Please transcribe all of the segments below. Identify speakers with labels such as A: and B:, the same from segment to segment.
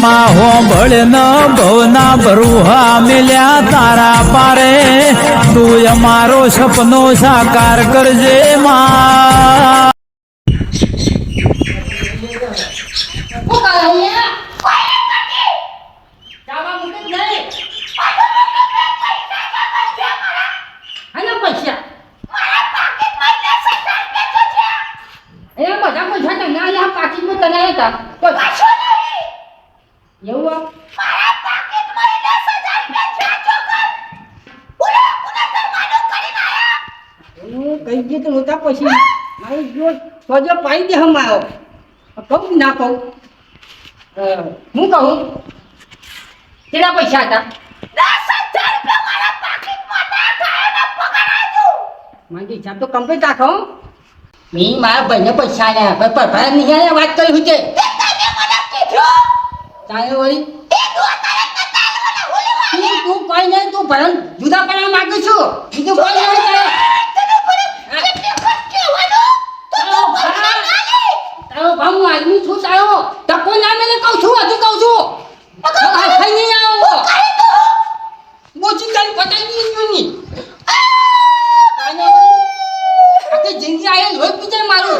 A: માં હોંભળ ન ભવના ભરુહા મિલ્યા તારા પારે તું અમારો સપનો સાકાર કરજે માં.
B: કઈ ગયું તો નહોતા પછી મારી જો સોજો પાઈ દે હમ આવ્યો કહું ના કહું હું કહું કેટલા પૈસા હતા 10,000 રૂપિયા મારા પાકીટમાં મારી હિસાબ તો કમ્પ્લીટ રાખો મેં મારા ભાઈને પૈસા આલ્યા પણ પરભાર નહીં આલ્યા વાત કરી હું છે ચાલે વળી તું કઈ નહીં તું ભરણ જુદા પડવા માંગુ છું બીજું કોઈ નહીં તારો ભાવ હું આદમી છું તારો ટકો ના મેલે કહું છું હજુ કહું છું ખાઈ નહીં આવો બોચી તારી પતાઈ નહીં આખી જિંદગી આ લોહી પીજે મારું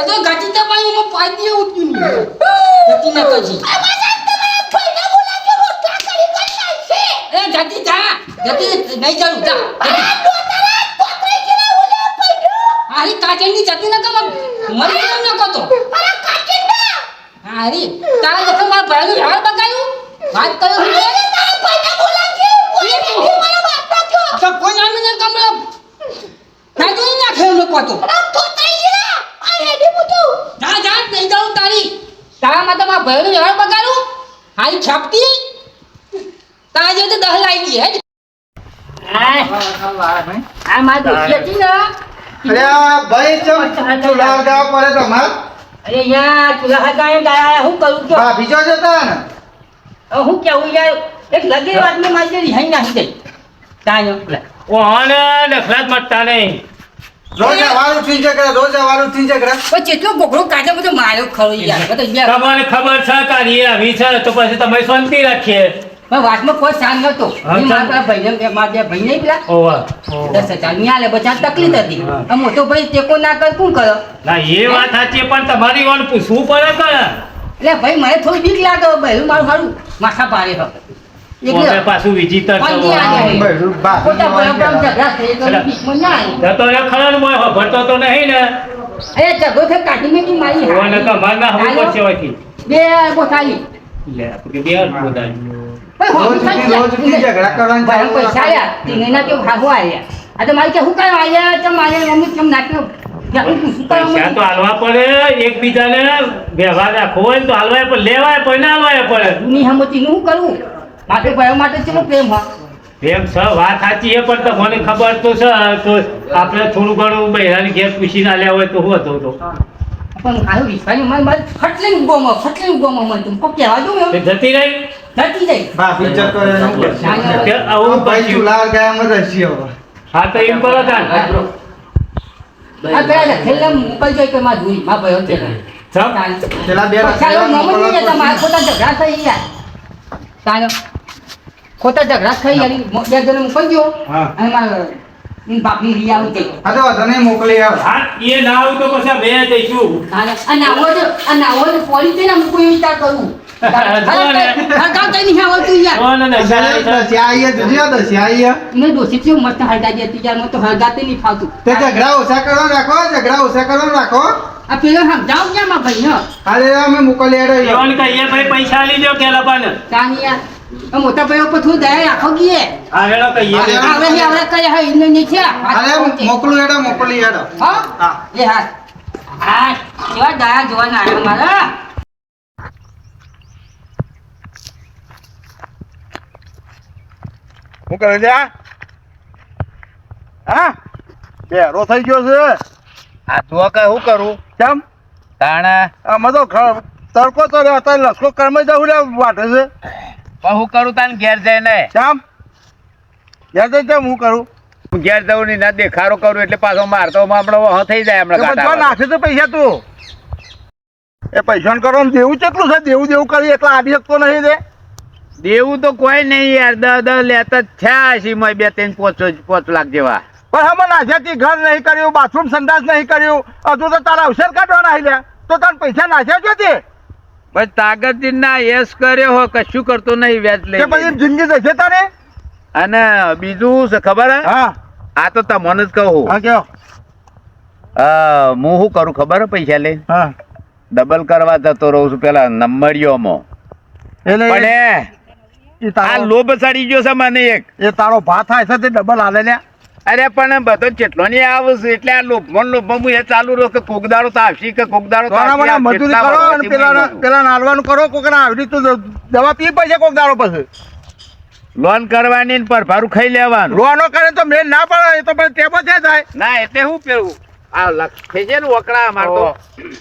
B: તો ગાડી તો પાણી માં પાઈ દે ઉઠ્યું નહીં ગતિ ના કરી એ જાતી જા જતી નહીં જાઉં જા હારી કાચેની જતી ના કમ મરી કેમ ન કહતો હારી તારા દેખો મારા ભાઈનું વ્યવહાર બગાડ્યું વાત કર્યો હું તો કોઈ નામ ને કમળા ના જોઈ નાખે એમ કહતો જા જા નહીં જાઉં તારા માટે મારા ભાઈનું વ્યવહાર બગાડ્યું હારી છાપતી તારા જે તો 10 લાવી દે હે આ માર દોસ્તી હતી ને
C: અરે ભાઈ ચમ ચૂલા ગાવ પડે તમાર
B: અરે યાર ચૂલા હગાય ગાયા હું કરું તો
C: ભાભી જો જતા ને
B: હું કેવું યાર એક લગી વાત મે મારી રિહાઈ નાખી દે તાયો
D: ઓને નખરાત મટતા નહીં
C: રોજ વાળું થઈ જકરા રોજ વાળું થઈ જકરા
B: પણ કેટલો ગોગળો કાઢે બધો માર્યો ખરો યાર બધો
D: તમને ખબર છે તારી આવી છે તો પછી તમે શાંતિ રાખીએ
B: પણ વાતમાં કોઈ સાન નતો મારા ભાઈને મારા ભાઈ નહીં પેલા
D: ઓવા
B: 10,000 ની આલે બચા તકલીફ હતી આ મોટો ભાઈ ટેકો ના કર કોણ કરો
D: ના એ વાત સાચી પણ તમારી વાન પૂછવું પડે કે
B: એટલે ભાઈ મને થોડી બીક લાગે ભાઈ મારું હારું માથા પારે હો
D: એટલે પાછું વિજિતર છે
B: ખોટા બરાબર ઝઘડા થઈ તો બીકમાં ના આવી
D: તો એ ખરા મોય ભરતો તો નહીં ને
B: એ ઝઘડો થે કાઢી મેકી મારી
D: ઓને તો માર ના હું પડશે વાથી
B: બે બોટાલી
D: લે આપણે બે બોટાલી
C: રોજ થી ઝઘડા કરવાનું
B: ભાઈ પૈસા આયા તીનેના કે ભાગો આયા આ તો મારી કે હું કરવા આયા તો મારે મમ્મી કેમ નાખ્યો
D: પૈસા તો હાલવા પડે એકબીજાને વ્યવહાર રાખવો હોય તો હાલવાય પણ લેવાય પણ ના હાલવાય પડે
B: ની હમતી નું કરું માટે ભાઈ માટે ચલો પ્રેમ હા
D: એમ છે વાત સાચી છે પણ તમને ખબર તો છે તો આપણે થોડું ઘણું બહેરાની ઘેર પૂછીને આલ્યા હોય તો શું હતો તો
B: પણ આયો વિશ્વાની મારે ફટલે ઉગોમાં મને તું કો કહેવા દઉં એમ
D: જતી રહી
B: જતી જઈ
C: ભાભી જતો રહે
D: આવું
C: ભાઈ
D: પછી
C: ચૂલા ગાય માં રસી હવે
D: હા તો એમ કરો તાન
B: આ પેલા ખેલના મોકલ જાય કે માં જોઈ માં ભાઈ હોતે
C: પેલા બે
B: ચાલો મમ્મી ને તમારા ખોટા ઝઘડા થઈ યાર ચાલો ખોટા ઝઘડા થઈ યાર બે જણ મોકલજો અને મારા બાપની રી આવું તે
C: હા તો તને મોકલી આવ
D: હા એ ના આવું તો પછી બે જઈશું
B: અને આવો તો પોલીસ ને હું કોઈ વિચાર કરું હરગાવ તઈ નહીં આવતું યાર
D: ઓને ને
C: દસિયા દસિયા
B: ને દોષી છે મસ્ત હરગા જે યાર મત હરગાતે નહીં ફાવતું
C: તે ઝઘડા ઓછા કરવા રાખો
B: આ પેલો સમજાવ ક્યાં માં ભાઈ ન
C: અરે અમે મોકલી આડો
D: એવન કહીએ ભાઈ પૈસા આલી દો કે લપાને
B: તાની યાર મોટા ભાઈ ઉપર થોડું દયા રાખો ગીએ
D: આ હેડો કહીએ
B: આવડે કઈ હા ઇને નહીં છે
C: અરે મોકલી આડો
B: હા એ હા આ કેવા દયા જોવાના આવ્યા મારા
C: હું કરે છે હા બેરો થઈ ગયો છે
E: આ તું કઈ શું કરું
C: કેમ
E: તાણે
C: આમાં તો તડકો તો અત્યારે લસકો કર્મ જવું લે વાટે છે
E: પણ હું કરું તાને ઘેર જઈને
C: કેમ યાદ કેમ હું કરું
E: હું ઘેર જવું નહીં ના દેખાડો કરું એટલે પાછો મારતો હમણાં થઈ જાય હમણાં
C: નાખે તો પૈસા તું એ પૈસાનું કરો ને દેવું કેટલું છે? દેવું કરી એટલા આડી શકતો નહીં રે.
E: દેવું તો કોઈ નહીં યાર, 10 લેતા જ થયા હશે મેં 2-3-5 લાખ જેવા.
C: પણ હમણાં નાશ્યાથી ઘર નહીં કર્યું, બાથરૂમ સંડાસ નહીં કર્યું, હજુ તો તારા અવસર કાઢવાના લ્યા. તો તને પૈસા નાખ્યા છે તે
E: પણ તાકતથી ના યશ કર્યો હો, કશું કરતો નહીં વ્યાજ
C: કે પછી
E: લઈ.
C: જિંદગી જશે તારે?
E: અને બીજું છે ખબર હે?
C: હા
E: આ તો તમને જ કહું.
C: હા કયો?
E: હું શું કરું ખબર હે? પૈસા લઈને
C: હા
E: ડબલ કરવા જતો રહું છું પેલા નંબરીઓમાં.
C: એટલે
E: પણ
C: એ
E: આ
C: તારો
E: લોભ ચડી ગયો છે મને એક.
C: એ તારો ભા થાય છે તે ડબલ હાલે લ્યા.
E: અરે પણ બધો જેટલો નહીં આવે છે એટલે આ લોભમાં હું એ ચાલુ રહ્યો કે કોકદારો તો આવશે કે કોકદારો તો
C: ઘણા
E: આવશે.
C: બધા
E: આ
C: મજૂરી
E: કેટલા
C: કરો અને
E: વર્ષથી
C: પેલા નાલવાનું કરો. કોકના આવડી તો દવા પી પૈસા કોક દાડો પછી
E: લોન કરવાની ને પરભારું ખાઈ લેવાનું.
C: લોનો કરે તો મેલ ના પડે. એ તો પછી ટેબો છે થાય.
E: ના એટલે શું પેલું આ લખે છે ને વકડા મારતો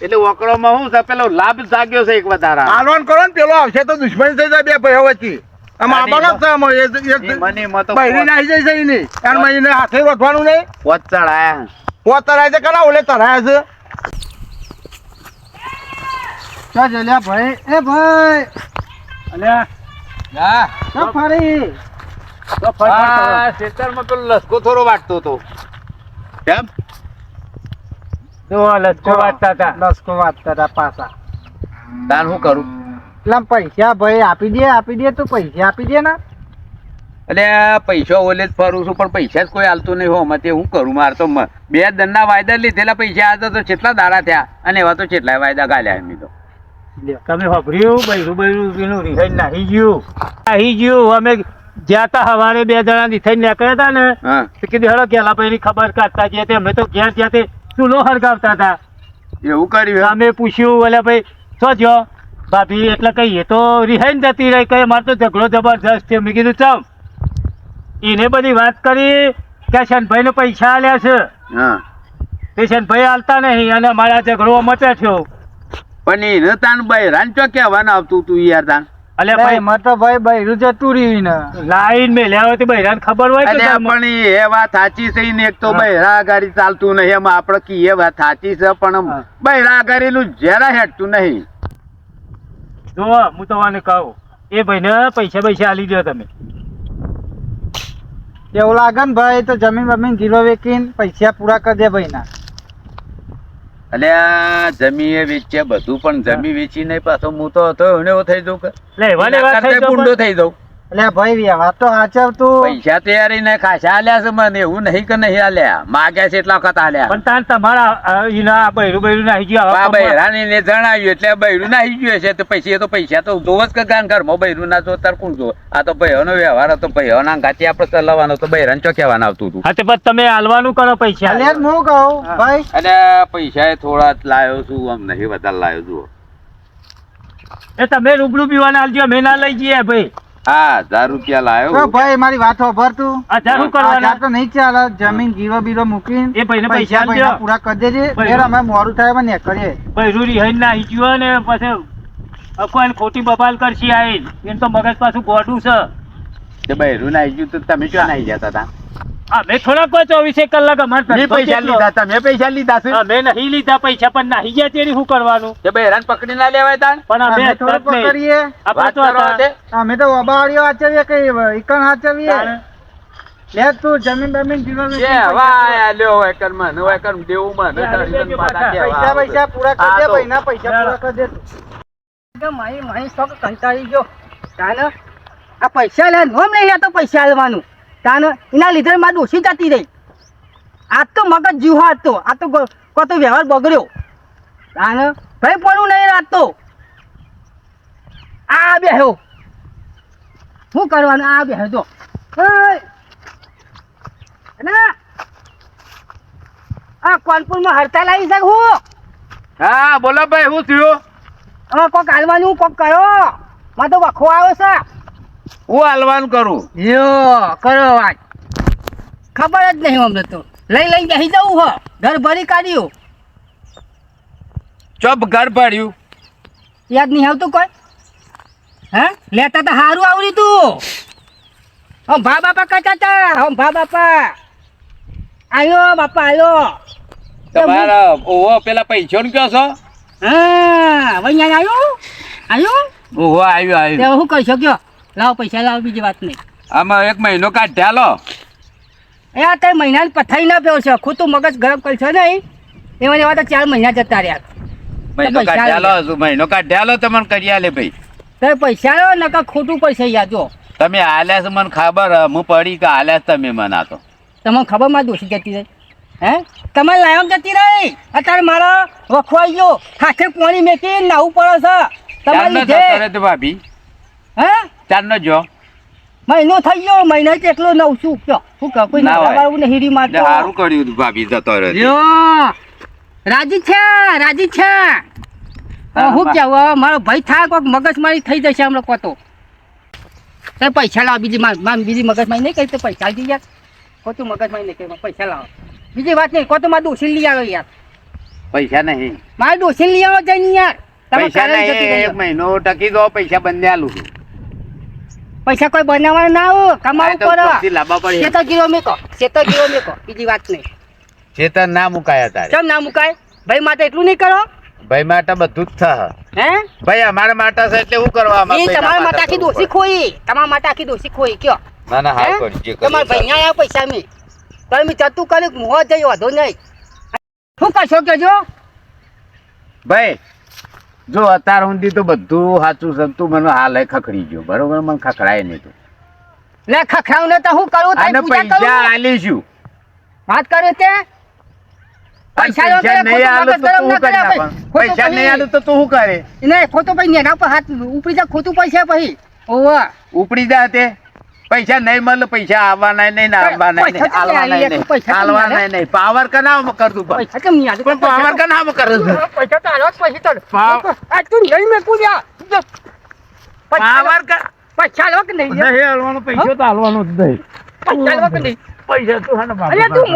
E: એટલે વકડોમાં શું છે પેલો લાભ જાગ્યો છે એક વધારા.
C: હાલવાન કરો ને પેલો આવશે તો દુશ્મન થઈ જાય બે ભાઈઓ વચ્ચે. આમ આવવાનો જ છે આમાં.
E: મને એમાં તો
C: બહેરી નાખી જાય છે એની. કારણ એને હાથે રોટવાનું નહીં.
E: પોત ચડાયા.
C: પોત તરાય છે કલા ઓલે તરાય છે.
B: ચાલ જલ્યા ભાઈ. એ ભાઈ
D: અલ્યા
E: હા
B: ચાલ ફરી.
E: આ ખેતરમાં પેલો લસકો થોડો વાટતો હતો. કેમ?
D: જો લચકો વાંચતા હતા.
B: લસકો વાંચતા હતા પાછા.
E: તાન શું કરું?
B: એટલે પૈસા ભાઈ આપી દે તો પૈસા આપી દે ને.
E: એટલે આ પૈસા ઓલે જ ફરું છું પણ પૈસા જ કોઈ હાલતું નહીં હો. મતે હું કરું? મારે તો 2 દંડના વાયદા લીધેલા પૈસા હતા તો કેટલા દાડા થયા અને એવા તો કેટલાય વાયદા ગાલ્યા એમની તો.
D: તમે વાપર્યું બૈરું પેલું રિહાઈ નાહી ગયું. અમે જ્યાં તા સવારે 2 જણા રિસાઈ નીકળ્યા હતા ને
E: હા
D: તો કીધું હેડો ગેલા ભાઈ ની ખબર કાઢતા જઈએ. અમે તો ઘેર ત્યાં તે ચૂલો હરગાવતા હતા.
E: એવું કર્યું એમ?
D: અમે પૂછ્યું ઓલા ભાઈ શું જો ભાભી એટલે કહીએ તો રિહાઈ જતી રહી. કઈ મારે તો ઝઘડો જબરજસ્ત છે. મેં કીધું ચમ એને બધી વાત કરી કે શનભાઈ ને પૈસા આલ્યા છે.
E: હા
D: તે શનભાઈ આલતા નહીં અને મારા ઝઘડો મચે થયો.
E: પણ એને તાન બહેરાન ચો કહેવાનું આવતું તું યાર તાન.
D: અલ્યા ભાઈ
B: મત ભાઈ બૈરું જતું રહ્યું ને.
D: લાઈન મેલ્યા હોય તો બૈરાને ખબર હોય કે
E: અલ્યા પણ એ વાત સાચી છે ને. એક તો બહેરા ગાડી ચાલતું નહીં એમ આપણે કીએ વાત સાચી છે પણ બહેરા ગાડીનું જરા હેઠતું નહીં.
D: જો હું તમને કહું એ ભાઈને પૈસા આલી દો તમે.
B: એવું લાગે ને ભાઈ તો જમીન બમીન ગીરો વેચીને પૈસા પૂરા કરી દે ભાઈ ના.
E: અલ્યા જમી વેચે બધું પણ જમી વેચી નહીં પાછો હું તો હતો એવો થઈ જાઉં કે
D: લેવા લેવા થઈ જાઓ
E: બુંડો થઈ જાઉં.
B: એટલે ભાઈ વ્યવહાર તો સાચવતું.
E: પૈસા તૈયારી ને ખાસા આલ્યા છે મને. એવું નહીં કે નહીં આલ્યા. માગ્યા છે એટલા વખત આલ્યા.
D: પણ તાન તમારા એના બૈરું નાહી ગયું.
E: આ બૈરાને એને જણાવ્યું એટલે બૈરું નાહી ગયું છે તો પૈસા તો જોવો જ કે ઘરમાં બૈરું ના જો તાર કોણ જો. આ તો ભાઈઓનો વ્યવહાર હતો. ભાઈઓના ગાંઠી આપણે ચલાવવાનો તો બૈરાને ચો કહેવાનું આવતું હતું.
D: હા તે પછી તમે હાલવાનું કરો પૈસા.
B: એટલે જ હું કહું ભાઈ
E: અને પૈસા થોડા જ લાયો છું. આમ નહીં વધારે લાયો છું.
D: એ તમે રૂબરૂ પીવાના આલજો. અમે ના લઈ જઈએ ભાઈ.
E: હા 1000 રૂપિયા
B: તો
E: લાયો.
B: ભાઈ મારી વાત ખબર તું.
D: આ શું કરવાના?
B: આ તો નહીં ચાલે. જમીન ગીરો બીરો મૂકીને
D: એ ભાઈને પૈસા આલજો.
B: ભાઈના પૂરા કરી દેજે.
D: ભાઈ.
B: ફેર અમે મોડું થાય અમે નીકળીએ.
D: બૈરું રિહાઈ નાહી ગયું ને પછી કોઈ ખોટી બબાલ કરશી આઈ. એને તો મગજ પાછું ગોડું છે.
E: તે બૈરું નાહી ગયું તો તમે ક્યાં નાહી જતા હતા?
D: અમે થોડા કોઈ 24 કલાક અમારે
E: મેં પૈસા લીધા. તમે પૈસા લીધા છે?
D: અમે નહીં લીધા પૈસા પણ નાહી ગયા તેની શું કરવાનું?
E: તે બૈરાને પકડી ના લેવાય તાન.
D: પણ અમે
B: અમે થોડું
D: તક નહીં.
B: પકડીએ.
D: આપણે
E: વાત
D: તો
E: કરો
D: હતા.
E: તે.
B: અમે તો વબાવાળીઓ હાચવીએ કે ઈકણ હાચવીએ.
D: તાણે.
B: લે તું જમીન બમીન ગીરો
E: જે
B: વેચીને
E: હવા આયા લ્યો હોય કર મને હોય કર દેવું મને
D: યાર,
E: દર્શન પાછા
D: પૈસા
E: કહેવા
B: પૈસા
E: આવે.
B: પૂરા
E: હા
B: કરી દે
E: તો.
B: ભાઈના પૈસા પૂરા કરી દે તું.
F: મારી શોખ કંટાળી ગયો. તાને આ પૈસા લે નોમ નહીં લેતો પૈસા લેવાનું. તાને એના લીધે મારે ડોસી જતી રહી. આજ તો મગજ જીવ હતો. આ તો કોતો વ્યવહાર બગડ્યો. તાને ભાઈ પણ નહીં રાખતો. આ બેહ્યો શું કરવાનું? આ બેહ્યો જો આ કોનપુરમાં હડતાલ આવી છે. હું
E: હા બોલો ભાઈ શું થયું?
F: હવે કોક હાલવાનું કોક કરો. માં તો વખો આવ્યો છે.
E: હું હાલવાનું કરું?
F: યો કરો વાત. ખબર જ નહીં અમને તો. લઈ બેસી જવું હો. ઘર ભરી કાઢ્યું.
E: ચોપ ઘર પડ્યું.
F: યાદ નહીં આવતું કોઈ? હે લેતા તો સારું આવડ્યું તું. હમ ભા બાપા કહેતા હતા. હમ ભા બાપા આવ્યો બાપા આવ્યો.
E: તમારા ઓવો પેલા પૈસા નું કયો છો?
F: હા ભાઈ આવ્યું
E: ઓહો આવ્યું
F: તે શું કરી શક્યો લાવો પૈસા લાવો બીજી વાત નહીં
E: આમાં 1 મહિનો કાઢ્યા લો
F: એ આ તે મહિનાની પથારી ના પીવો છે ખોટું મગજ ગરમ કરશો નહીં એમાં એવા તો 4 મહિના જતા રહ્યા
E: મહિનો
F: પૈસા
E: કાઢ્યા
F: લો.
E: લો મહિનો કાઢ્યા લો તમને કરી આલે ભાઈ
F: તમે પૈસા લો નકર ખોટું પૈસા યાદ જો
E: તમે આલ્યા છે મને ખબર હે. હું પડી કે આલ્યા છે તમે મને આ તો
F: તમને ખબર માં દોષી જતી રહી હે તમારે લાયમ જતી રહી અત્યારે મારો વખવાઈ ગયો હાથે પાણી મેકી નાવું પડે છે
E: ચારનો
F: તમારી
E: જતો
F: લીધે
E: રહે તો ભાભી
F: હે
E: ચારનો જો
F: મહિનો થઈ ગયો મહિના એકલો નવ શું કયો શું કહો કોઈ
E: ના હોય.
F: વાળું ને હીરી મારતો
E: સારું કર્યું તું ભાભી જતો રહ્યો તે.
F: જો રાજી છે હું કેવું હવે મારો ભાઈ થાય કોઈક મગજમારી થઈ જશે હમણાં કોતો તે પૈસા લાવો બીજી મગજમારી નહીં કરી તો પૈસા દી યાર ખોટું મગજમારી નહીં કરી પૈસા લાવો બીજી વાત નહીં કોતો મારે ડોસી લઈ આવ્યો યાર
E: પૈસા નહીં
F: મારે ડોસી લઈ આવો જઈને યાર તમે
E: પૈસા
F: કારણ
E: નહીં
F: જતી રહી.
E: 1 મહિનો ટકી દો પૈસા બંને આલું છું
F: પૈસા કોઈ બનાવવા ના આવો કમાવું
E: ચોકથી
F: પડે
E: લાંબા પડે
F: શેતર ગીરો મેકો બીજી વાત નહીં
E: ચેતન ના મુકાયા તારે
F: ચમ ના મુકાય ભાઈ માટે એટલું નહીં કરો
E: ભાઈ માટે બધું જ થાય
F: હે
E: ભાઈ અમારા માટે છે એટલે શું કરવા
F: એ તમારા માટે આખી દોશી ખોઈ તમારા માટે આખી દોશી ખોઈ કયો
E: ના ના હાલ
F: હે?
E: કરી જે
F: તમારા ભાઈ આયા પૈસા મેં તમે જતું કર્યું મોહ જઈ વાંધો નહીં શું કરશો કેજો
E: ભાઈ જો અત્યાર સુધી તો બધું સાચું છે તું મને હાલ ખખડી ગયો બરોબર મને ખખડાય નહીં તું
F: લે ખખડાવ ને તો હું કરું
E: આને
F: તારી પૂજા
E: પૈસા
F: કરું
E: આલીશું
F: વાત કરે તે પૈસા લો
E: પૈસા નહીં આલું તો તું કરી નાખ. પૈસા નહીં આલું તો તું શું કરે
F: ને ખોટું પછી નેના પર હાથ ઉપરી જા ખોટું પૈસા પછી ઓવા
E: ઉપડી જા તે પૈસા નહીં મળે પૈસા આવવાના નહીં ને આવવાના નહીં
F: પૈસા તો
E: આલવાના
F: નહીં,
E: નહીં
F: પૈસા તો
E: આલવાના
F: નહીં.
E: નહીં પાવર કનાવ કરતું પણ
F: પૈસા કેમ નહીં આલે?
E: પણ પાવર કનાવ કરું છું
F: પૈસા તો આલો જ પછી તો
E: પાવ-
F: આ તું નહીં મેં પૂજા
E: પાવર
F: પૈસા લો કે નહીં
D: નહીં હાલવાનો પૈસો તો હાલવાનો જ નહીં
F: પૈસા લો કે નહીં
D: પૈસા તું હાને બાપા
F: અરે તું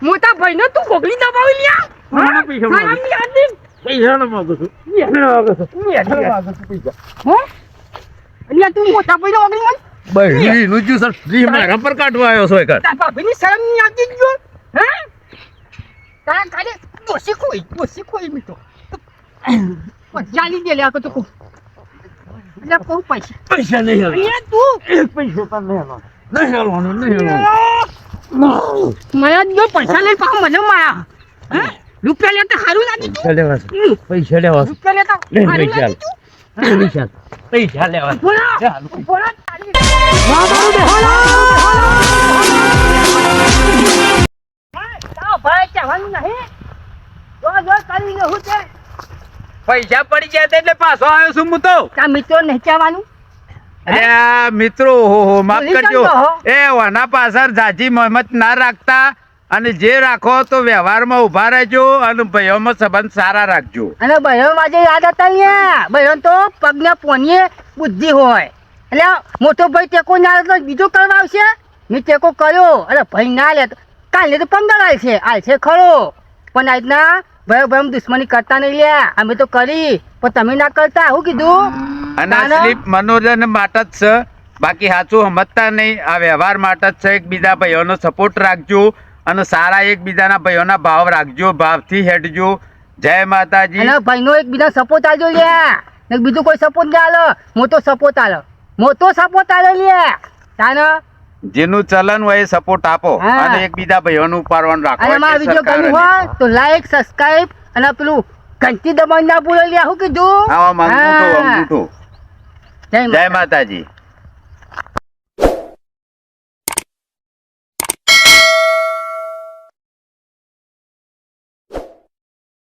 F: મોટા ભાઈ ને તું ગોગલી દબાવી લ્યા
D: હા, પૈસા માંગુ.
F: સાલામ ની આદમી.
D: પૈસા નો માગું છું
F: હો? અલ્યા તું મોટા ભાઈ ને ઓગળી મન
D: બહેરી નું જ્યુ સર જી મારા પર કાઢવા આવ્યો છો એકર
F: તારા ભાભીની શરમ નહીં આવતી જ જો હે તારા કાલે દોશી ખોઈ મીઠો ચાલી દે લે આ તો કો એટલે કહું પૈસા
D: પૈસા નહીં હાલવાનો
F: અલ્યા તું
D: એક પૈસો તો નહીં હાલવાનો નહીં હાલવાનો
F: મને જો પૈસા લઈ પાછું મને માયા હે રૂપિયા લેતા સારું લાગી તું
D: પૈસા લેવા
F: રૂપિયા લેતા
D: લે,
F: સારું
D: પૈસા.
F: લાગી તું
D: પૈસા લેવા
F: બોલા બોલા તારી તારો ભાઈ કહેવાનું નહીં જો કરી લે હું તે
E: પૈસા પડી ગયા હતા એટલે પાછો આવ્યો છું હું તો
F: તા મિત્રો નહીં કહેવાનું
E: અરે મિત્રો હો માફ
F: ભૂલી
E: કરજો
F: જાઓ હો.
E: એ વાના પાછળ જાજી મહેમત ના રાખતા અને જે રાખો તો વ્યવહારમાં ઊભા રહેજો અને ભાઈઓમાં સંબંધ સારા રાખજો
F: અને બહેરો માજે યાદ હતા અહીંયા બહેરો તો પગને પોનીએ બુદ્ધિ હોય એટલે મોટો ભાઈ ટેકો ના લે તો બીજો કરવા આવશે મેં ટેકો કર્યો અરે ભાઈ ના લે તો કાલે તો 15 આલશે ખરો પણ આ રીતના ભાઈ ભાઈ દુશ્મની કરતા નહીં લે અમે તો કરી પણ તમે ના કરતા શું કીધું
E: અને
F: તાના?
E: સ્લીપ મનોરંજન માટે જ છે બાકી સાચું સમજતા નહીં આ વ્યવહાર માટે જ છે એકબીજા ભાઈઓનો સપોર્ટ રાખજો અને સારા એકબીજાના ભાઈઓના ભાવ રાખજો ભાવથી હેડજો જય માતાજી
F: અને ભાઈનો એક બીજા સપોર્ટ આલજો લે ને બીજું કોઈ સપોર્ટ ના આલો મોટો સપોર્ટ આલે લે તાને
E: જેનું ચલન હોય એ સપોર્ટ આપો
F: હા.
E: અને એકબીજા ભાઈઓનું ઉપાડવાનું રાખો
F: અને મારો
E: એટલે
F: વિડીયો
E: સરકાર
F: ગમ્યું હોય તો લાઈક સબસ્ક્રાઇબ અને પેલું ઘંટી દબાવી ના ભૂલો લે શું કીધું
E: આવા અંગૂઠો
F: હા.
E: અંગૂઠો
F: જય
E: જય
F: માતા.
E: માતાજી